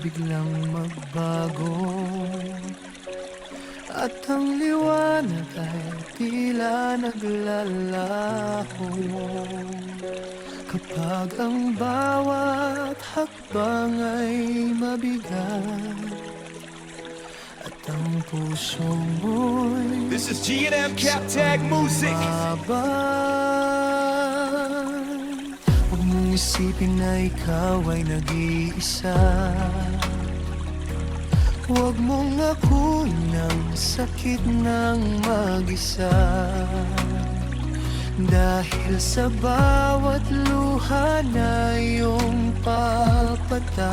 biglang magbago, at ang liwanag ay tila naglalaho. Kapag ang bawat hakbang ay mabigat, at ang puso mo'y This is G&M Captag Music. Huwag mong isipin na ikaw ay nag-iisa. Huwag mong akuin ang sakit ng mag-isa. Dahil sa bawat luha na iyong papatak,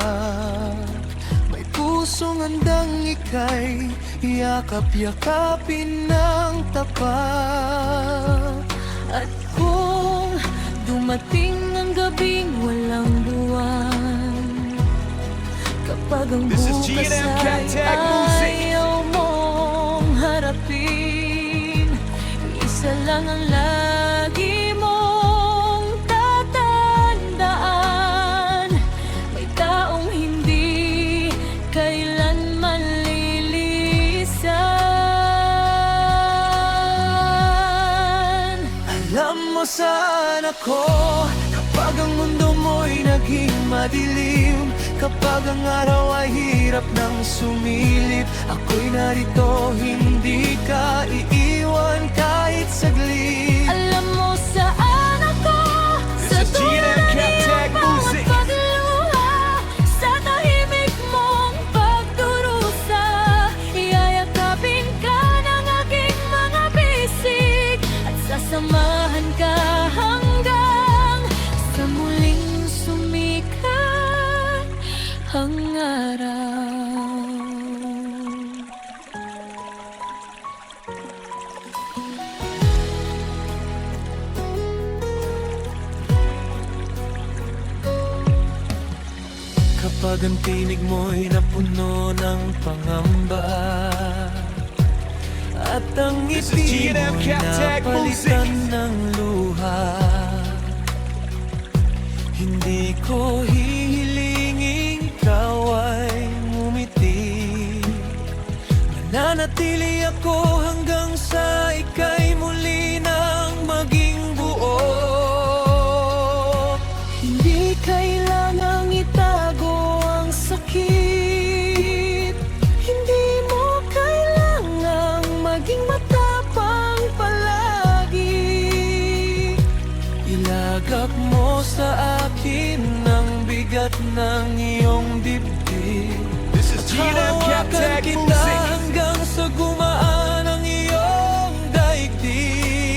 may pusong handang ika'y yakap-yakapin ng tapat. At kung dumating ang gabing walang buwan, kapag ang This is bukas G&M ay Captag Music. ayaw mong harapin, isa lang ang lagi mong tatandaan: may taong hindi kailanman lilisan. Alam mo saan ako kapag ang mundo mo'y naging madilim, kapag ang araw ay hirap ng sumilip. Ako'y narito, hindi ka iiwan kahit saglit. Alam mo saan ako, sa This is tulad G&M ng Captag iyong bawat Music. pagluha, sa tahimik mong pagdurusa, iyayakapin ka ng aking mga bisig, at sasamahan ka hanggang sa muling sumikat ang araw. Kapag ang tinig mo'y napuno ng pangamba, at ang This is ngiti G&M mo'y Captag napalitan Music. ng luha, hindi ko hihilingin ikaw ay ngumiti. Mananatili ako hanggang sa ika'y muli nang maging buo. Hindi kailangang itago ang sakit, hindi mo kailangang maging matapang palagi. Ilagak mo sa akin ang bigat ng iyong dibdib. This is G&M Hawakan Captag kita Music. hanggang sa gumaan ang iyong daigdig.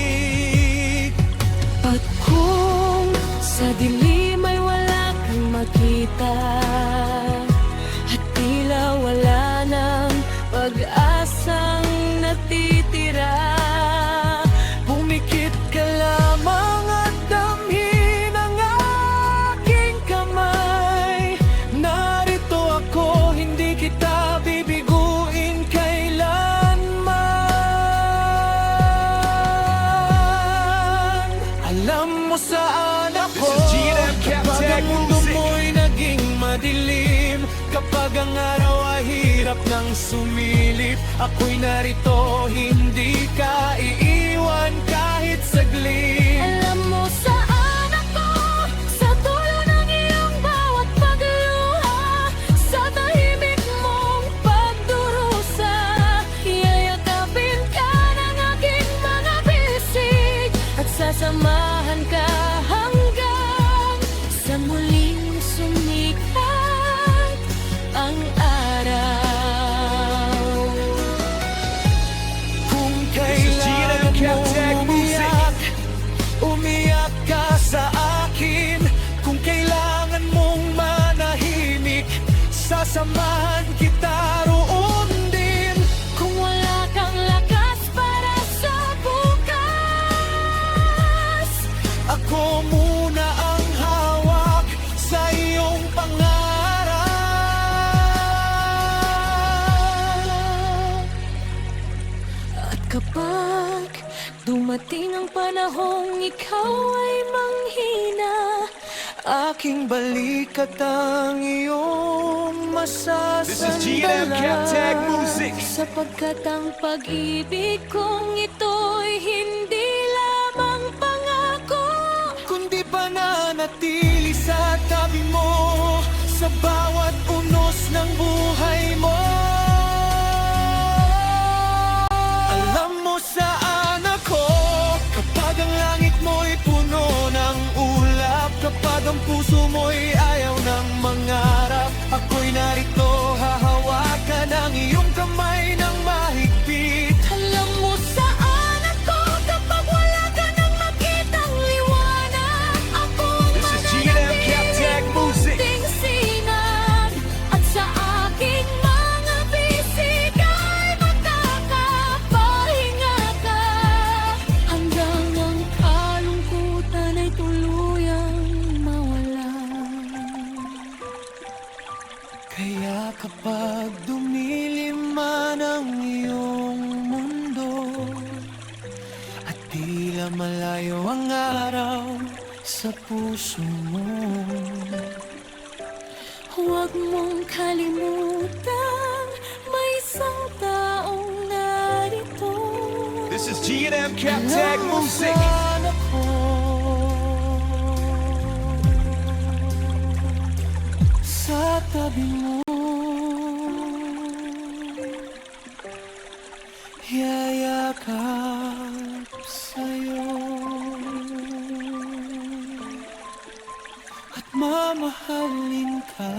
At kung sa dilim ay wala kang makita, at tila wala ng pag-asang natitira, Pumikit ka lamang at damhin ang aking kamay. Narito ako, hindi kita bibiguin kailanman. Alam mo saan ako This is G&M kapag Captag ang mundo Music. mo'y naging madilim, kapag ang araw ay hirap ng sumilip. Ako'y narito, hindi ka iiwan kahit saglit. alam mo saan ako, sa dulo ng iyong bawat pagluha, sa tahimik mong pagdurusa, iyayakapin ka ng aking mga bisig, at sasamahan ka hanggang sa muling sumikat ang araw. Kung This is kailangan G&M Captag mong Music. umiyak, umiyak ka sa akin. Kung kailangan mong manahimik, sasamahan kita roon din. Kung wala kang lakas para sa bukas, Ako muna ang hawak sa iyong pangarap. at kapag dumating ang panahong ikaw ay manghina, Aking balikat ang iyong masasandala. This is G&M Captag Music. Sapagkat ang pag-ibig kong ito'y hindi lamang pangako, Kundi pananatili sa tabi mo sa bawat unos ng buhay mo. Alam mo saan ako kapag ang langit mo'y puno ng ulap, kapag ang puso mo'y ayaw ng mangarap. Ako'y narito, hahawakan ang iyong kamay ng mahigpit. alam mo saan ako kapag wala ka nang makitang liwanag. Ako ang This is G&M Captag Music. mananatiling sinag, at sa aking mga bisig ay makakapahinga ka hanggang ang kalungkutan ay tuluyang mawala. Kaya kapag dumilim man ang iyong mundo at tila malayo ang araw sa puso mo, Huwag mong kalimutan, may isang taong narito. This is G&M Captag alam mo Music. saan ako sa tabi mo, yayakap sa'yo at mamahalin ka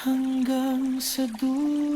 hanggang sa dulo.